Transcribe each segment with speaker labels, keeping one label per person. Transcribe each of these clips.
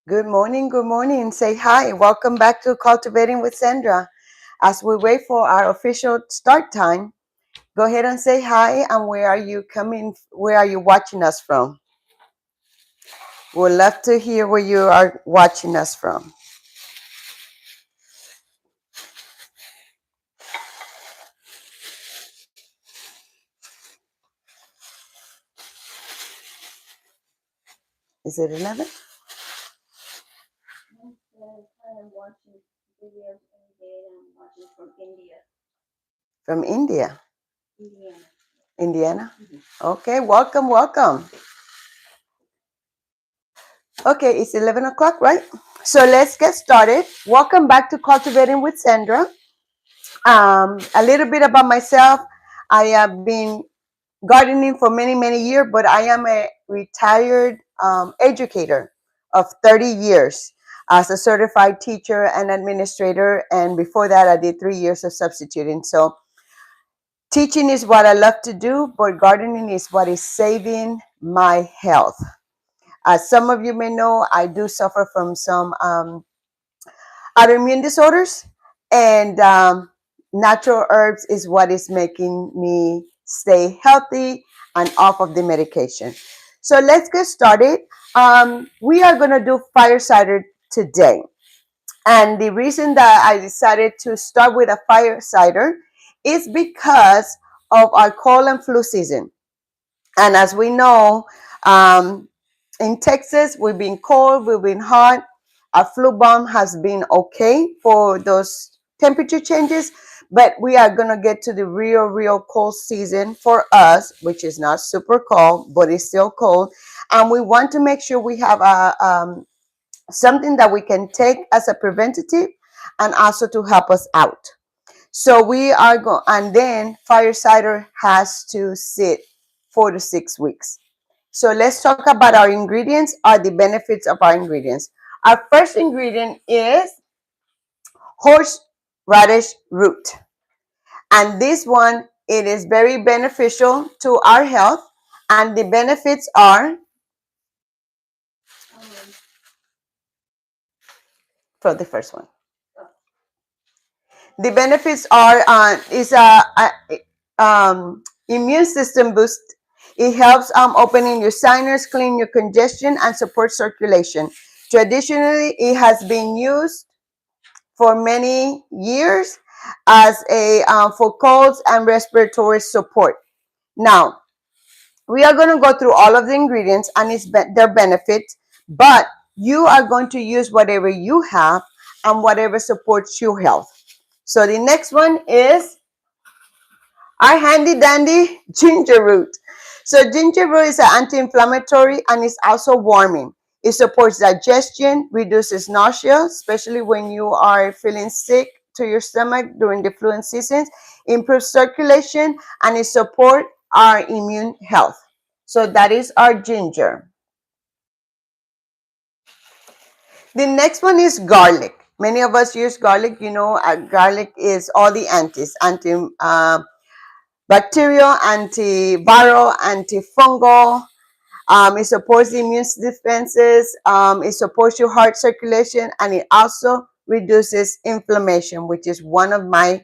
Speaker 1: Good morning, good morning. Say hi. Welcome back to Cultivating with Sandra. As we wait for our official start time, go ahead and say hi and where are you coming, where are you watching us from? We'd love to hear where you are watching us from. Is it 11? I'm watching videos I'm watching from India. From India? Indiana. Indiana? Okay, welcome, welcome. Okay, it's 11 o'clock, right? So let's get started. Welcome back to Cultivating with Sandra. A little bit about myself. I have been gardening for many, many years, but I am a retired educator of 30 years as a certified teacher and administrator. And before that, I did 3 years of substituting. So teaching is what I love to do, but gardening is what is saving my health. As some of you may know, I do suffer from some autoimmune disorders, and natural herbs is what is making me stay healthy and off of the medication. So let's get started. We are going to do fire cider today. And the reason that I decided to start with a fire cider is because of our cold and flu season. And as we know, um, in Texas, we've been cold, we've been hot. Our flu bomb has been okay for those temperature changes, but we are going to get to the real cold season for us, which is not super cold, but it's still cold. And we want to make sure we have something that we can take as a preventative and also to help us out. So we are going, and then fire cider has to sit 4 to 6 weeks. So let's talk about our ingredients or the benefits of our ingredients. Our first ingredient is horseradish root. And this one, it is very beneficial to our health. And the benefits are, for the first one, the benefits are is immune system boost. It helps opening your sinus, clean your congestion, and support circulation. Traditionally, it has been used for many years as a for colds and respiratory support. Now, we are going to go through all of the ingredients and their benefits, but you are going to use whatever you have and whatever supports your health. So the next one is our handy dandy ginger root. So ginger root is an anti-inflammatory and it's also warming. It supports digestion, reduces nausea, especially when you are feeling sick to your stomach during the flu seasons, improves circulation, and it supports our immune health. So that is our ginger. The next one is garlic. Many of us use garlic. You know, garlic is all the bacterial, antiviral, antifungal. It supports the immune defenses. It supports your heart circulation, and it also reduces inflammation, which is one of my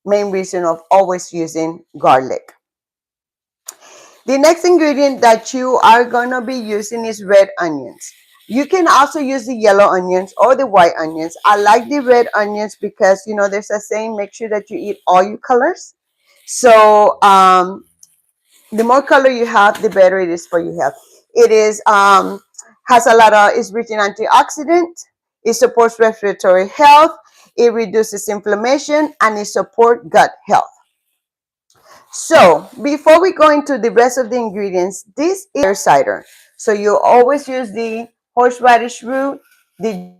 Speaker 1: main reasons of always using garlic. The next ingredient that you are going to be using is red onions. You can also use the yellow onions or the white onions. I like the red onions because, you know, there's a saying, make sure that you eat all your colors. So the more color you have, the better it is for your health. It is has a lot of, is rich in antioxidants. It supports respiratory health. It reduces inflammation and it supports gut health. So before we go into the rest of the ingredients, this is cider. So you always use the horseradish root, the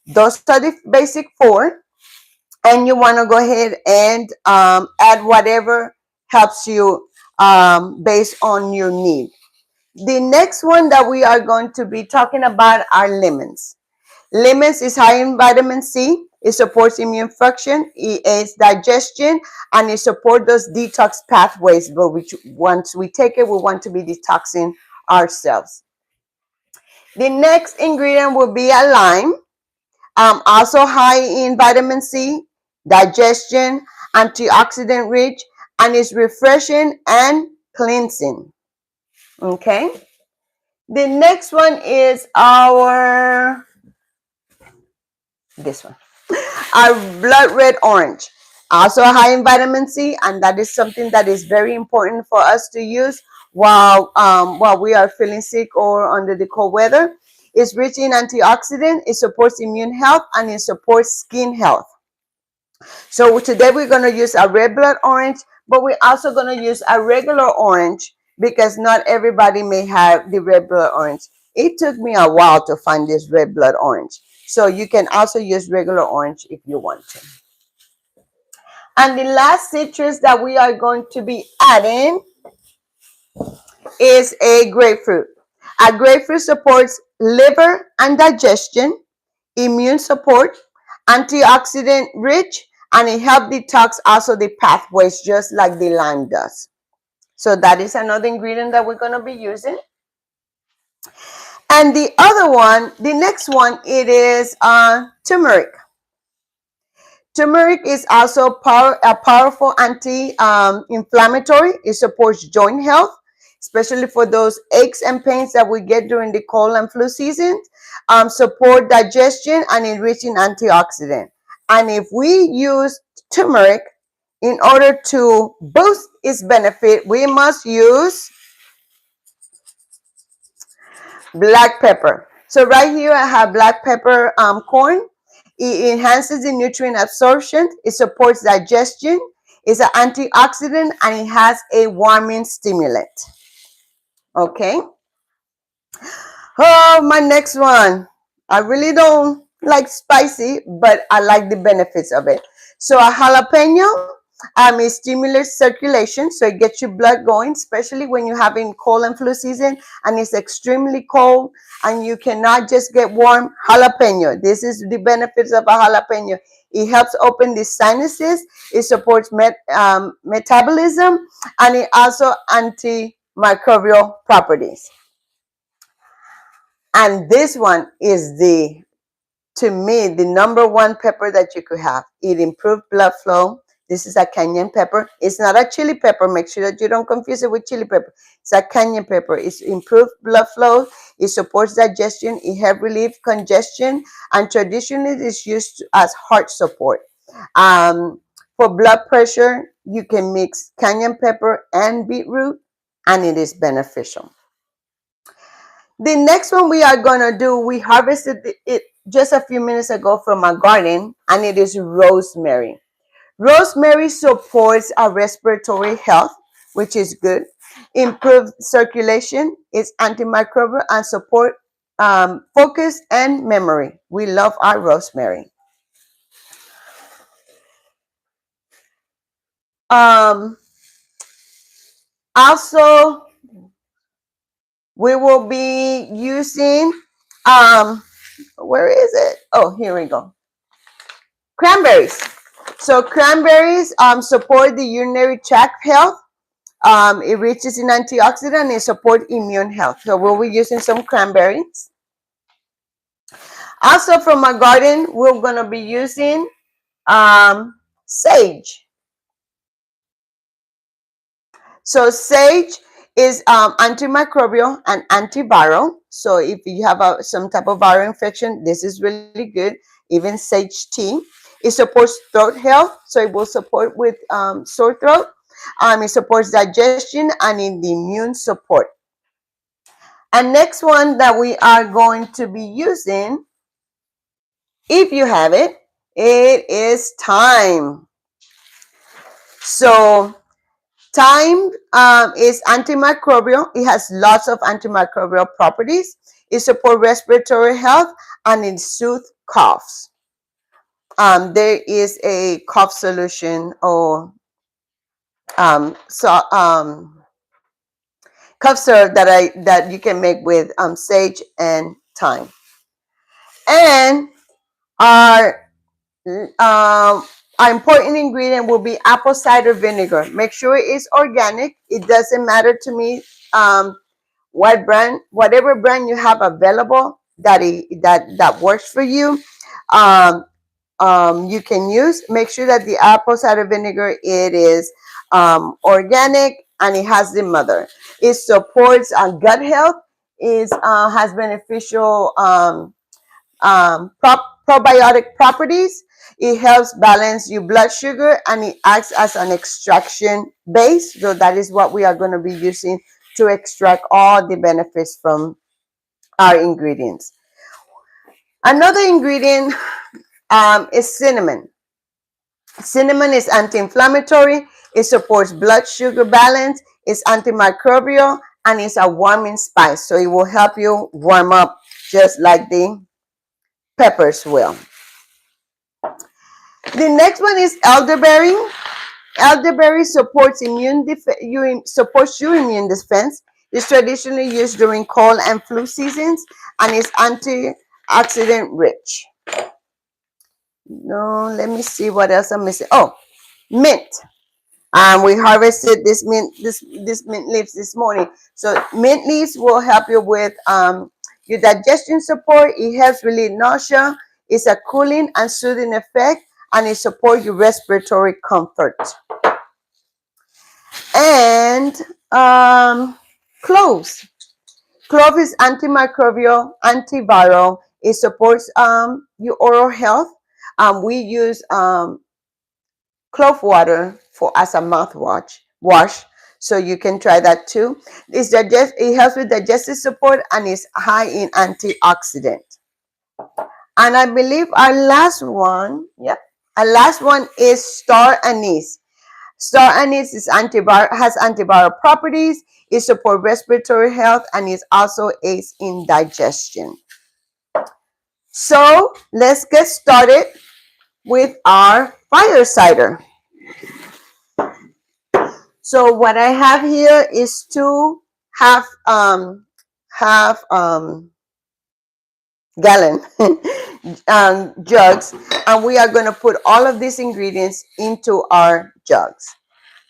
Speaker 1: those are the basic four, and you want to go ahead and add whatever helps you based on your need. The next one that we are going to be talking about are lemons. Lemons is high in vitamin C. It supports immune function, it aids digestion, and it supports those detox pathways. But which once we take it, we want to be detoxing ourselves. The next ingredient will be a lime, also high in vitamin C, digestion, antioxidant rich, and is refreshing and cleansing. Okay. The next one is this one, our blood red orange, also high in vitamin C, and that is something that is very important for us to use while we are feeling sick or under the cold weather. It's rich in antioxidant, it supports immune health, and it supports skin health. So today we're going to use a red blood orange, but we're also going to use a regular orange because not everybody may have the red blood orange. It took me a while to find this red blood orange. So you can also use regular orange if you want to. And the last citrus that we are going to be adding is a grapefruit. A grapefruit supports liver and digestion, immune support, antioxidant rich, and it helps detox also the pathways just like the lime does. So that is another ingredient that we're going to be using. And the other one, the next one, it is turmeric. Turmeric is also a powerful anti-inflammatory. It supports joint health, especially for those aches and pains that we get during the cold and flu season. Support digestion and enriching antioxidant. And if we use turmeric in order to boost its benefit, we must use black pepper. So right here I have black pepper corn. It enhances the nutrient absorption. It supports digestion. It's an antioxidant and it has a warming stimulant. Okay. Oh, my next one. I really don't like spicy, but I like the benefits of it. So a jalapeno it stimulates circulation, so it gets your blood going, especially when you're having cold and flu season and it's extremely cold and you cannot just get warm. Jalapeno. This is the benefits of a jalapeno. It helps open the sinuses. It supports metabolism, and it also antimicrobial properties. And this one is to me, the number one pepper that you could have. It improves blood flow. This is a cayenne pepper. It's not a chili pepper. Make sure that you don't confuse it with chili pepper. It's a cayenne pepper. It's improved blood flow. It supports digestion. It helps relieve congestion. And traditionally, it's used as heart support. For blood pressure, you can mix cayenne pepper and beetroot, and it is beneficial. The next one we are going to do, we harvested it just a few minutes ago from our garden, and it is rosemary. Rosemary supports our respiratory health, which is good. Improves circulation, it's antimicrobial, and support focus and memory. We love our rosemary. Also, we will be using, where is it? Oh, here we go. Cranberries. So cranberries support the urinary tract health. It reaches in antioxidant and it supports immune health. So we'll be using some cranberries. Also from our garden, we're going to be using sage. So sage is antimicrobial and antiviral. So if you have some type of viral infection, this is really good. Even sage tea. It supports throat health, so it will support with sore throat. It supports digestion and in the immune support. And next one that we are going to be using, if you have it, it is thyme. So thyme is antimicrobial. It has lots of antimicrobial properties. It supports respiratory health and it soothes coughs. There is a cough solution or cough syrup that you can make with sage and thyme. And our our important ingredient will be apple cider vinegar. Make sure it's organic. It doesn't matter to me what brand, whatever brand you have available that works for you. Um, you can use. Make sure that the apple cider vinegar, it is organic and it has the mother. It supports gut health. Is has beneficial probiotic properties. It helps balance your blood sugar and it acts as an extraction base. So that is what we are going to be using to extract all the benefits from our ingredients. Another ingredient is cinnamon. Cinnamon is anti-inflammatory. It supports blood sugar balance. It's antimicrobial and it's a warming spice. So it will help you warm up just like the peppers will. The next one is elderberry. Elderberry supports supports your immune defense. It's traditionally used during cold and flu seasons and is antioxidant rich. No, let me see what else I'm missing. Oh, mint. We harvested this mint leaves this morning. So mint leaves will help you with your digestion support. It helps relieve nausea. It's a cooling and soothing effect, and it supports your respiratory comfort. And cloves. Clove is antimicrobial, antiviral. It supports your oral health. We use clove water as a mouthwash. So you can try that too. It helps with digestive support and is high in antioxidant. And I believe our last one is star anise. Star anise has antiviral properties. It supports respiratory health and it also aids in digestion. So let's get started with our fire cider. So what I have here is two half gallon jugs, and we are going to put all of these ingredients into our jugs.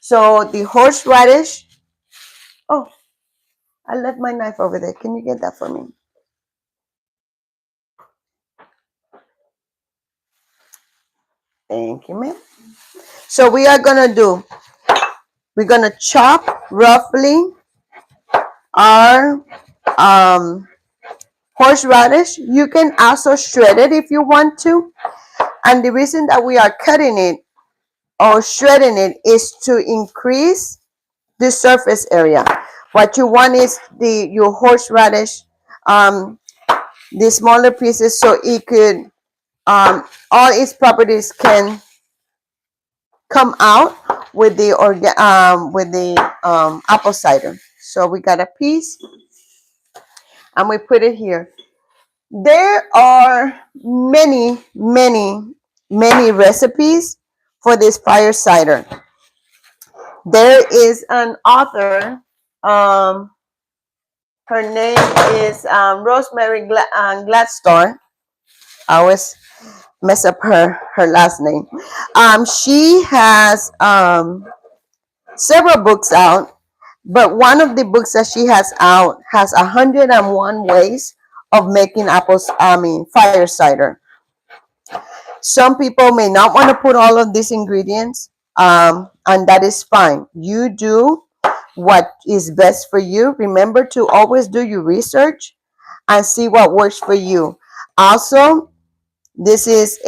Speaker 1: So the horseradish. Oh, I left my knife over there. Can you get that for me? Thank you, ma'am. So we're going to chop roughly our horseradish. You can also shred it if you want to. And the reason that we are cutting it or shredding it is to increase the surface area. What you want is your horseradish, the smaller pieces, so it could all its properties can come out with the apple cider. So we got a piece, and we put it here. There are many recipes for this fire cider. There is an author. Her name is Rosemary Gladstone. I always mess up her last name. She has several books out, but one of the books that she has out has 101 ways of making fire cider. Some people may not want to put all of these ingredients, and that is fine. You do what is best for you. Remember to always do your research and see what works for you. Also, this is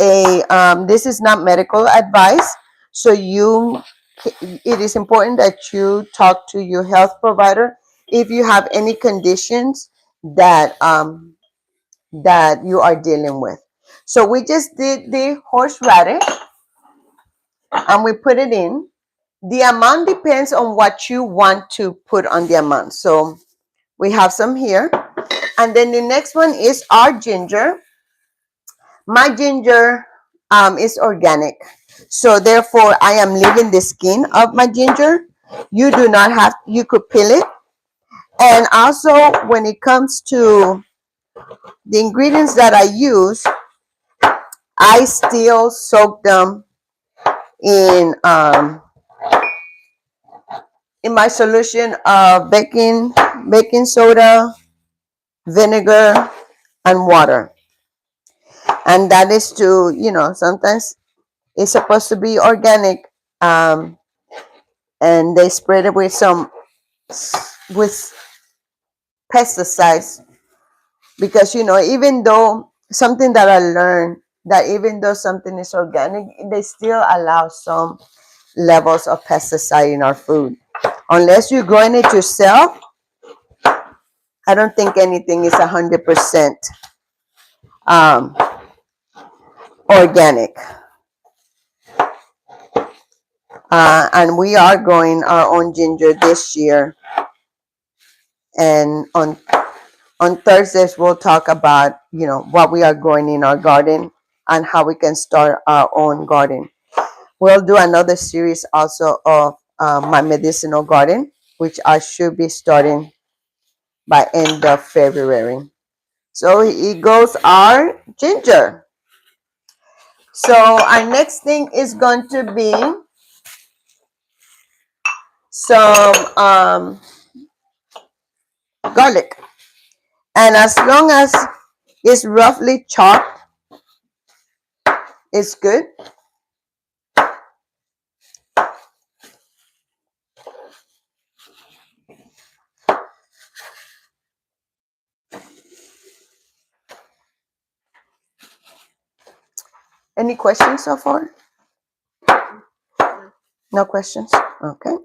Speaker 1: not medical advice, so it is important that you talk to your health provider if you have any conditions that you are dealing with. So we just did the horseradish and we put it in. The amount depends on what you want to put on the amount. So we have some here. And then the next one is our ginger. My ginger is organic. So therefore, I am leaving the skin of my ginger. You do not have, you could peel it. And also, when it comes to the ingredients that I use, I still soak them in in my solution of baking soda, vinegar, and water. And that is to, sometimes it's supposed to be organic, um, and they spread it with pesticides, because even though something that I learned, that even though something is organic, they still allow some levels of pesticide in our food. Unless you're growing it yourself, I don't think anything is 100% um, organic. And we are growing our own ginger this year. And on Thursdays, we'll talk about, what we are growing in our garden and how we can start our own garden. We'll do another series also of my medicinal garden, which I should be starting by end of February. So it goes our ginger. So our next thing is going to be some garlic. And as long as it's roughly chopped, it's good. Any questions so far? No questions? Okay.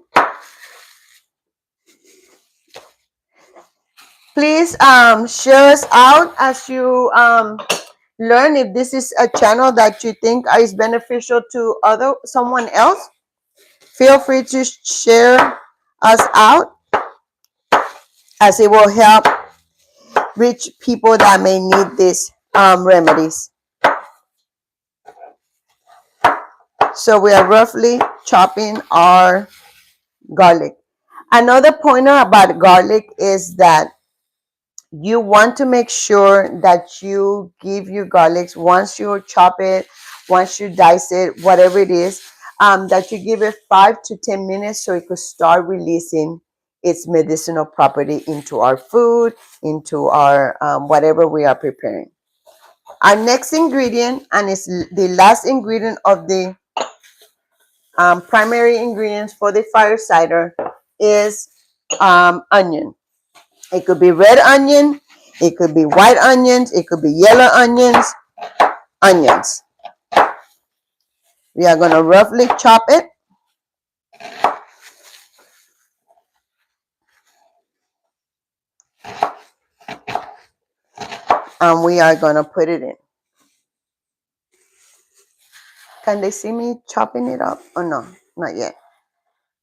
Speaker 1: Please share us out as you learn. If this is a channel that you think is beneficial to someone else, feel free to share us out, as it will help reach people that may need these remedies. So we are roughly chopping our garlic. Another pointer about garlic is that you want to make sure that you give your garlics, once you chop it, once you dice it, whatever it is, that you give it 5 to 10 minutes so it could start releasing its medicinal property into our food, into our whatever we are preparing. Our next ingredient, and it's the last ingredient of the primary ingredients for the fire cider, is onion. It could be red onion, it could be white onions, it could be yellow onions. We are going to roughly chop it. And we are going to put it in. Can they see me chopping it up? Oh, no, not yet.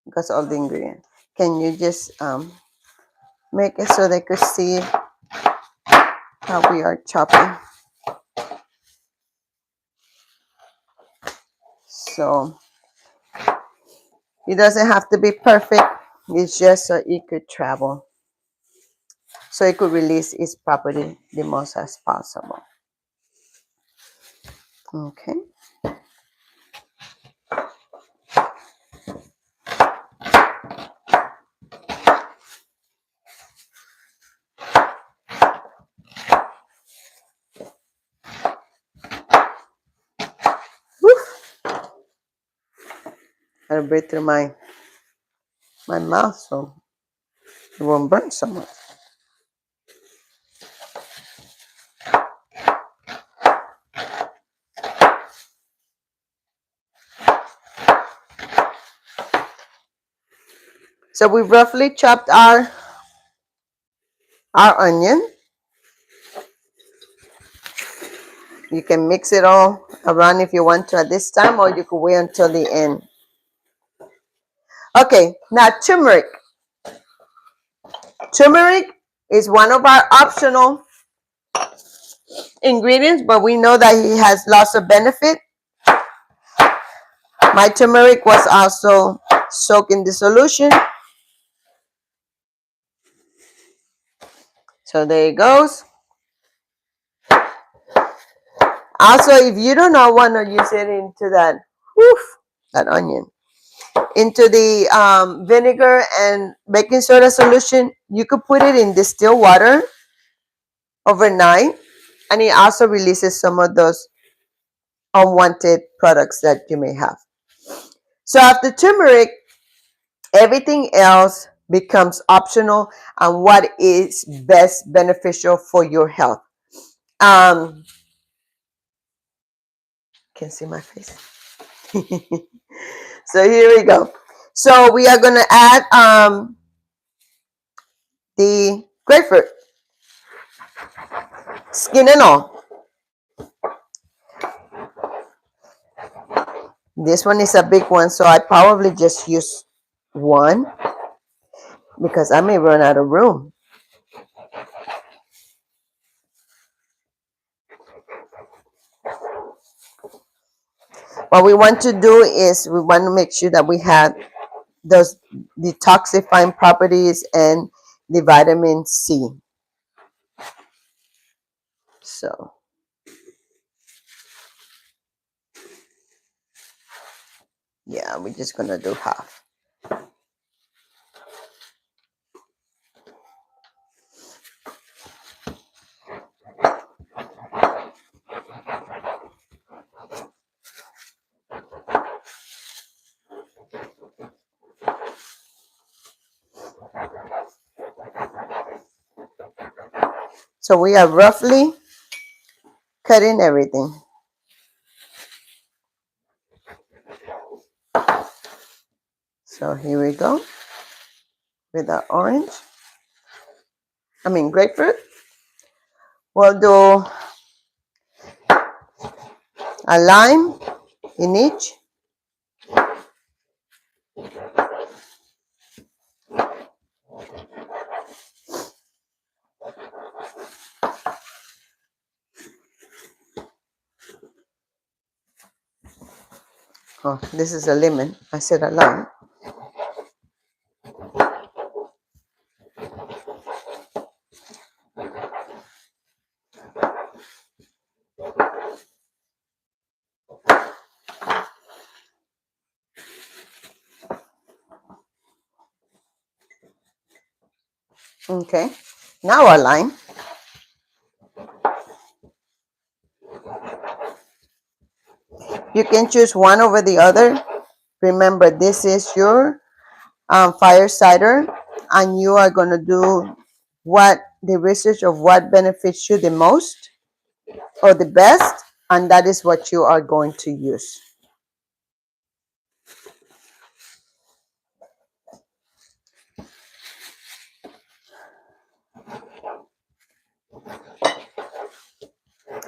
Speaker 1: Because all the ingredients. Can you just make it so they could see how we are chopping? So it doesn't have to be perfect. It's just so it could travel, so it could release its property the most as possible. Okay. Gotta breathe through my mouth so it won't burn so much. So we roughly chopped our onion. You can mix it all around if you want to at this time, or you could wait until the end. Okay, now turmeric. Turmeric is one of our optional ingredients, but we know that it has lots of benefit. My turmeric was also soaked in the solution. So there it goes. Also, if you do not want to use it into that, that onion, into the vinegar and baking soda solution, you could put it in distilled water overnight, and it also releases some of those unwanted products that you may have. So after turmeric, everything else becomes optional and what is best beneficial for your health. Um, can see my face. So here we go. So we are going to add the grapefruit, skin and all. This one is a big one, so I probably just use one because I may run out of room. What we want to do is we want to make sure that we have those detoxifying properties and the vitamin C. So yeah, we're just gonna do half. So we are roughly cutting everything. So here we go with our orange. Grapefruit. We'll do a lime in each. Oh, this is a lemon. I said a lime. Okay, now our lime. You can choose one over the other. Remember, this is your fire cider, and you are going to do what the research of what benefits you the most or the best, and that is what you are going to use.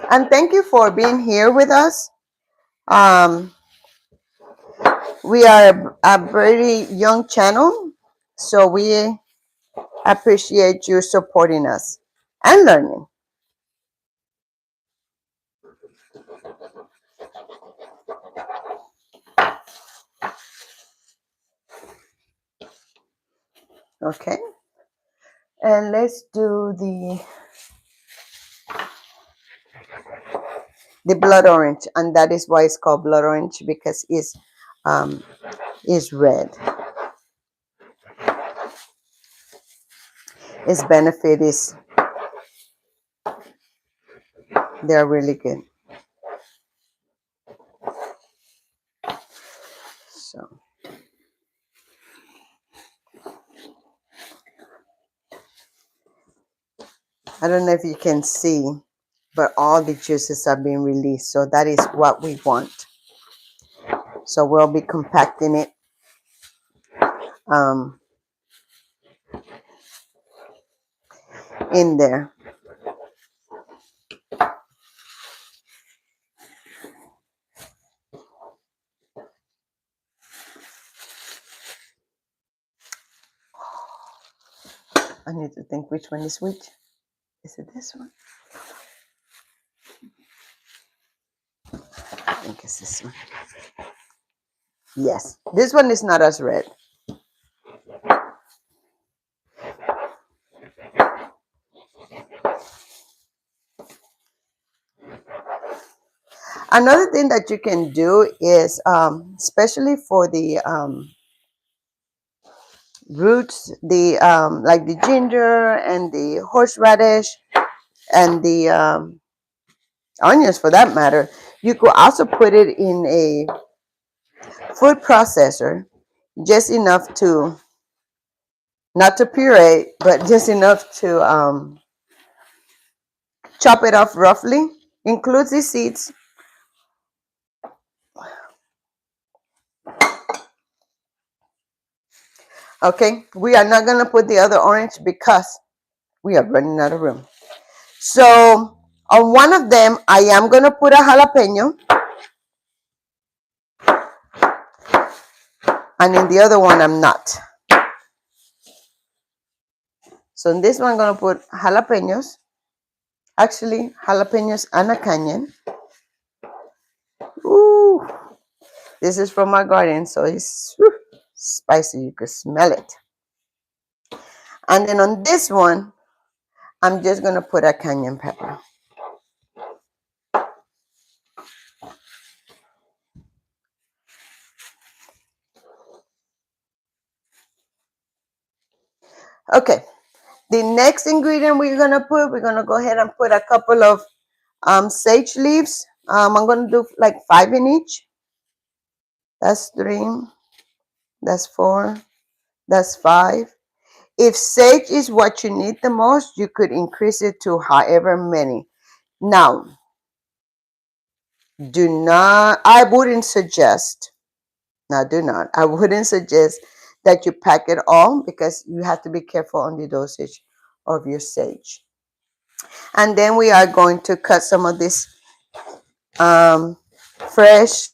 Speaker 1: And thank you for being here with us. We are a very young channel, so we appreciate you supporting us and learning. Okay, and let's do the blood orange, and that is why it's called blood orange, because it's red. Its benefit is they're really good. So I don't know if you can see, but all the juices are being released, so that is what we want. So we'll be compacting it in there. I need to think which one is which. Is it this one? I think it's this one. Yes, this one is not as red. Another thing that you can do is, especially for the roots, the like the ginger and the horseradish and the onions for that matter, you could also put it in a food processor, just enough to, not to puree, but just enough to chop it off roughly. Includes the seeds. Okay, we are not gonna put the other orange because we are running out of room. So on one of them, I am gonna put a jalapeno, and in the other one, I'm not. So in this one, I'm gonna put jalapenos. Actually, jalapenos and a cayenne. Ooh, this is from my garden, so it's spicy. You can smell it. And then on this one, I'm just gonna put a cayenne pepper. Okay, the next ingredient we're gonna go ahead and put a couple of sage leaves. I'm gonna do like 5 in each. That's 3, that's 4, that's 5. If sage is what you need the most, you could increase it to however many. Now, I wouldn't suggest, I wouldn't suggest that you pack it all, because you have to be careful on the dosage of your sage. And then we are going to cut some of this fresh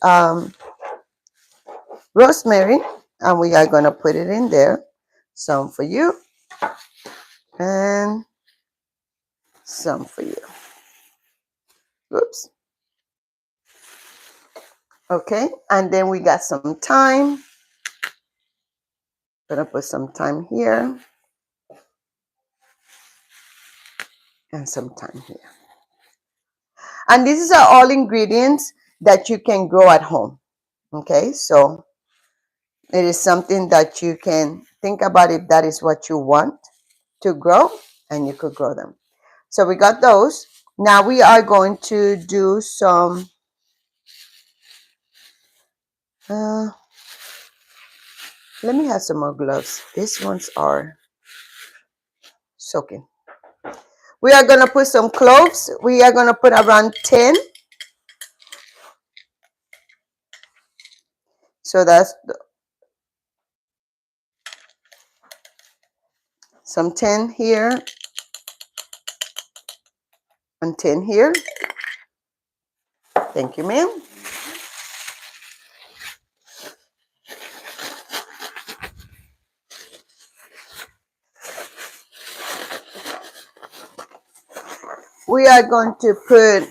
Speaker 1: rosemary, and we are going to put it in there. Some for you and some for you. Oops. Okay, and then we got some thyme. Gonna put some thyme here and some thyme here. And these are all ingredients that you can grow at home. Okay, so it is something that you can think about if that is what you want to grow, and you could grow them. So we got those. Now we are going to do some let me have some more gloves. These ones are soaking. We are going to put some cloves. We are going to put around 10. So that's some 10 here and 10 here. Thank you, ma'am. We are going to put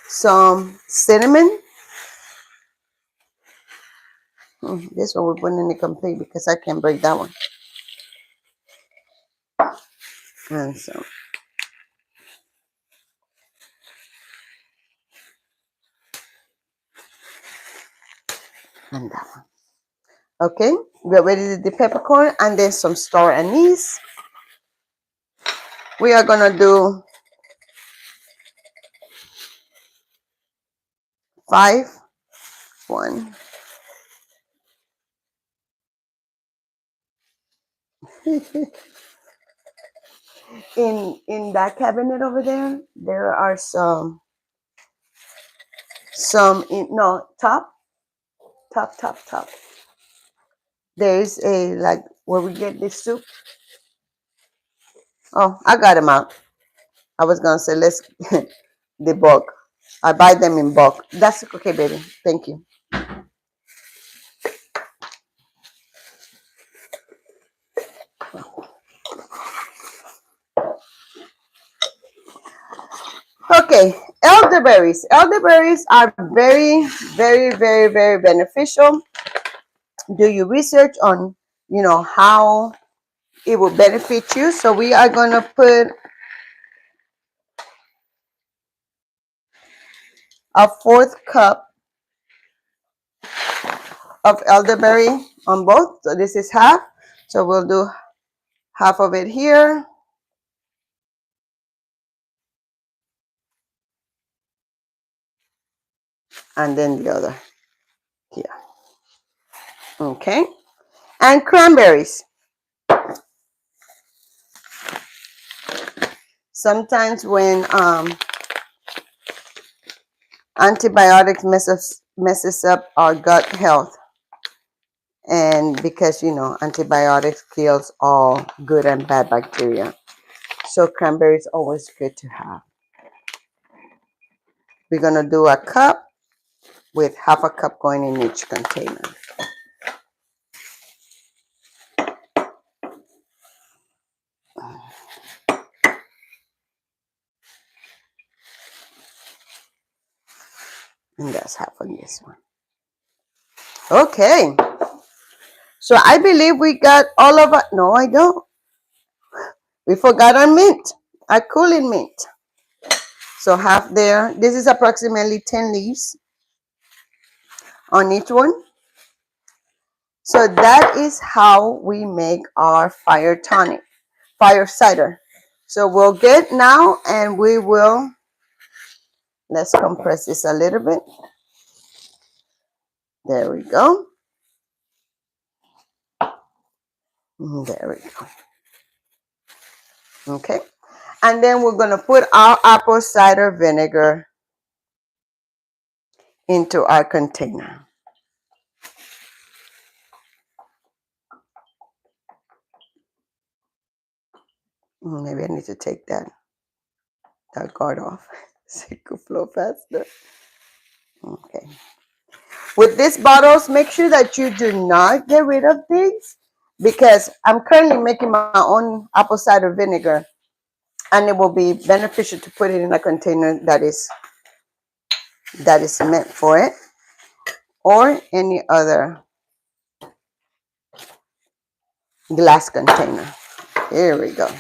Speaker 1: some cinnamon. This one we're putting in the complete because I can't break that one. And so, and that one. Okay, we're ready to do the peppercorn, and then some star anise. We are gonna do 5. 1. In that cabinet over there, there are some no, top. There's a, like, where we get the soup. Oh, I got them out. I was gonna say let's the bulk. I buy them in bulk. That's okay, baby. Thank you. Okay, elderberries. Elderberries are very, very, very, very beneficial. Do your research on, how it will benefit you. So we are going to put a 4th cup of elderberry on both. So this is half. So we'll do half of it here. And then the other here. Okay. And cranberries. Sometimes when antibiotics messes up our gut health, and because antibiotics kills all good and bad bacteria, so cranberry is always good to have. We're going to do a cup with half a cup going in each container. And that's half on this one. Okay. So I believe we got all of it. No, I don't. We forgot our mint, our cooling mint. So half there. This is approximately 10 leaves on each one. So that is how we make our fire tonic, fire cider. So we'll get now and we will, let's compress this a little bit. There we go. There we go. Okay. And then we're going to put our apple cider vinegar into our container. Maybe I need to take that guard off so it could flow faster. Okay. With these bottles, make sure that you do not get rid of these, because I'm currently making my own apple cider vinegar, and it will be beneficial to put it in a container that is meant for it, or any other glass container. Here we go.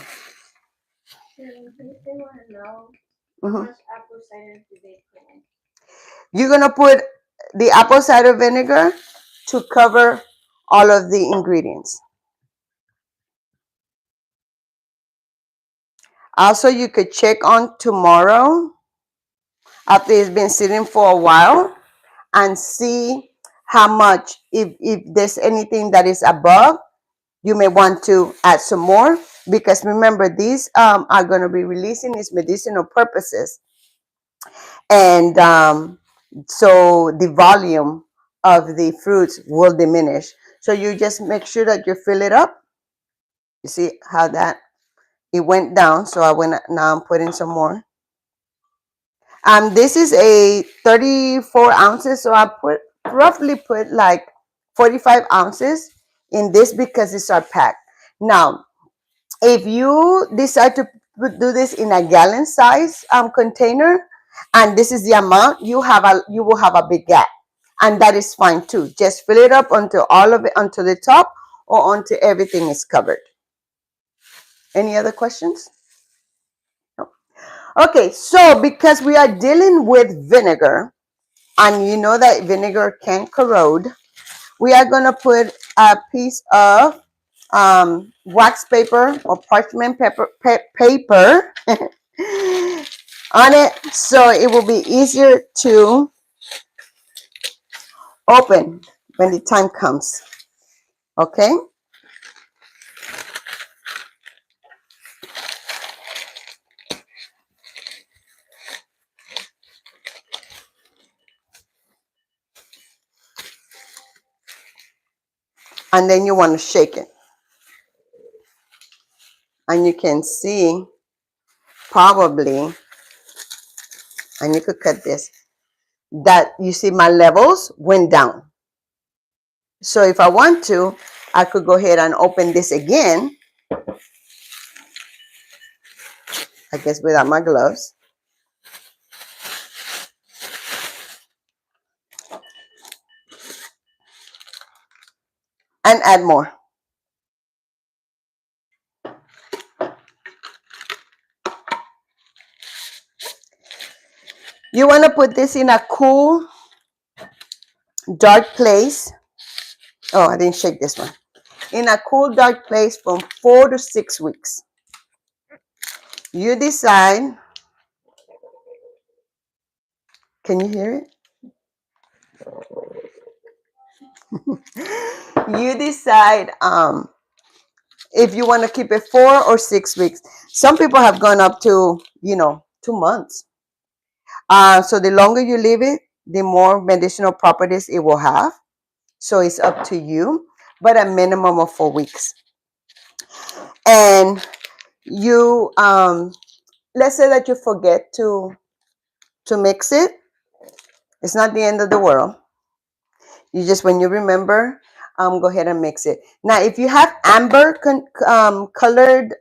Speaker 1: You're going to put the apple cider vinegar to cover all of the ingredients. Also, you could check on tomorrow after it's been sitting for a while and see how much, if there's anything that is above, you may want to add some more, because remember, these are going to be releasing its medicinal purposes, and so the volume of the fruits will diminish. So you just make sure that you fill it up. You see how that it went down. So now I'm putting some more. This is a 34 ounces, so I roughly put like 45 ounces in this because it's our pack. Now, if you decide to do this in a gallon size container, and this is the amount, you will have a big gap, and that is fine too. Just fill it up until all of it, until the top, or until everything is covered. Any other questions? No. Okay, so because we are dealing with vinegar, and you know that vinegar can corrode, we are going to put a piece of wax paper or parchment paper on it, so it will be easier to open when the time comes. Okay. And then you want to shake it, and you can see probably, and you could cut this, that you see my levels went down. So if I want to, I could go ahead and open this again, I guess without my gloves. And add more. You want to put this in a cool, dark place. Oh, I didn't shake this one. In a cool, dark place from 4 to 6 weeks. You decide. Can you hear it? You decide if you want to keep it 4 or 6 weeks. Some people have gone up to, 2 months. So the longer you leave it, the more medicinal properties it will have. So it's up to you, but a minimum of 4 weeks. And you, let's say that you forget to mix it. It's not the end of the world. You just, when you remember, go ahead and mix it. Now, if you have amber colored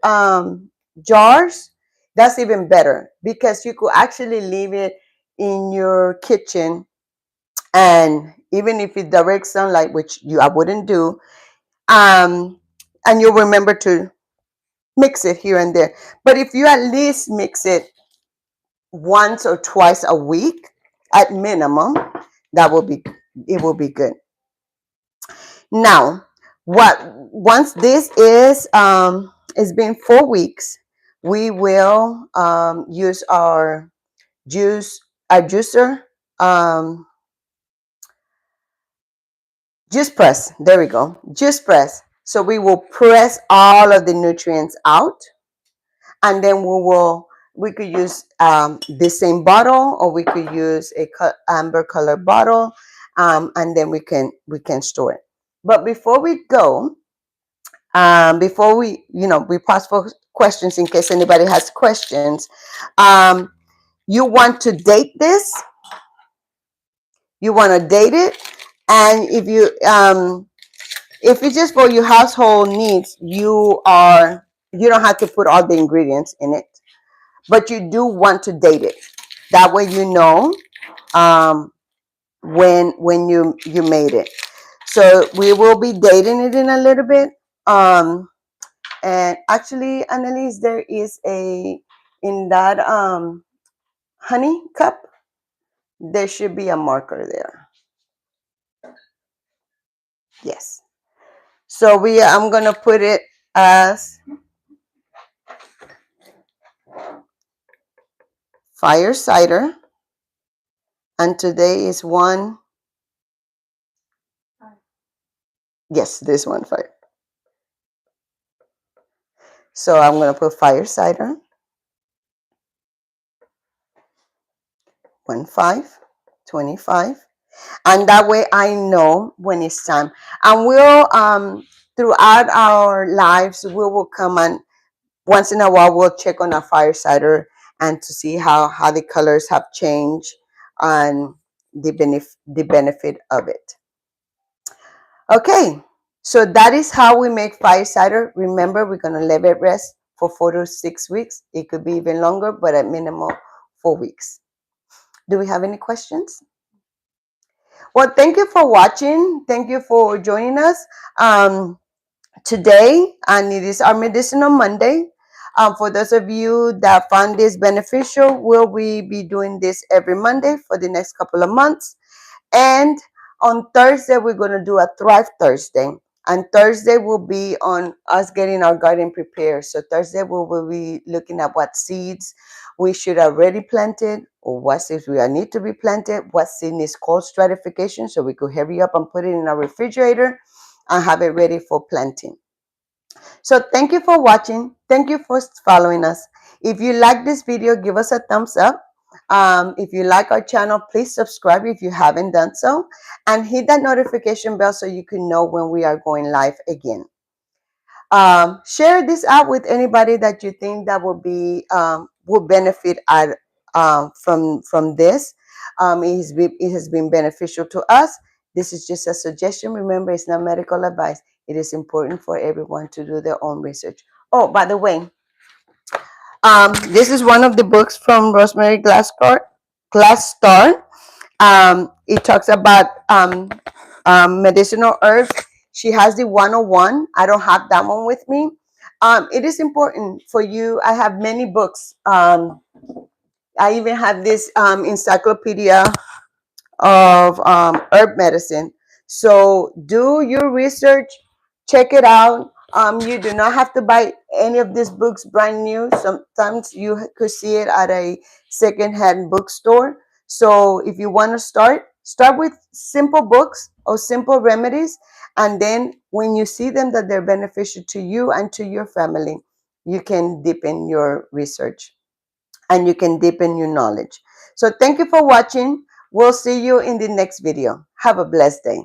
Speaker 1: jars, that's even better, because you could actually leave it in your kitchen, and even if it's direct sunlight, which I wouldn't do, and you'll remember to mix it here and there. But if you at least mix it once or twice a week at minimum, it will be good. Now, once this is it's been 4 weeks, we will use our juicer, juice press. There we go, juice press. So we will press all of the nutrients out, and then we could use the same bottle, or we could use a amber color bottle, and then we can store it. But before we go, before we pause for questions in case anybody has questions. You want to date this. You want to date it, and if it's just for your household needs, you don't have to put all the ingredients in it, but you do want to date it. That way, when you made it. So we will be dating it in a little bit. And actually, Annalise, there is in that honey cup, there should be a marker there. Yes. So I'm gonna put it as Fire Cider, and today is one. Yes, this one fire. So I'm gonna put Fire Cider 1/5/25, and that way I know when it's time. And we'll throughout our lives, we will come and once in a while we'll check on our Fire Cider and to see how the colors have changed and the benefit of it. Okay, so that is how we make Fire Cider. Remember, we're gonna let it rest for 4 to 6 weeks. It could be even longer, but at minimum 4 weeks. Do we have any questions? Well, thank you for watching. Thank you for joining us today, and it is our Medicinal Monday. For those of you that found this beneficial, will we be doing this every Monday for the next couple of months. And on Thursday, we're going to do a Thrive Thursday. And Thursday will be on us getting our garden prepared. So Thursday, we will be looking at what seeds we should already planted, or what seeds we need to be planted, what seed needs cold stratification, so we could hurry up and put it in our refrigerator and have it ready for planting. So thank you for watching. Thank you for following us. If you like this video, give us a thumbs up. If you like our channel, please subscribe if you haven't done so, and hit that notification bell so you can know when we are going live again. Share this out with anybody that you think that will benefit from this. It has been beneficial to us. This is just a suggestion. Remember, it's not medical advice. It is important for everyone to do their own research. Oh, by the way, this is one of the books from Rosemary Glasstar. It talks about medicinal herbs. She has the 101. I don't have that one with me. It is important for you. I have many books I even have this encyclopedia of herb medicine. So do your research, check it out. You do not have to buy any of these books brand new. Sometimes you could see it at a secondhand bookstore. So if you want to start with simple books or simple remedies, and then when you see them that they're beneficial to you and to your family, you can deepen your research and you can deepen your knowledge. So thank you for watching. We'll see you in the next video. Have a blessed day.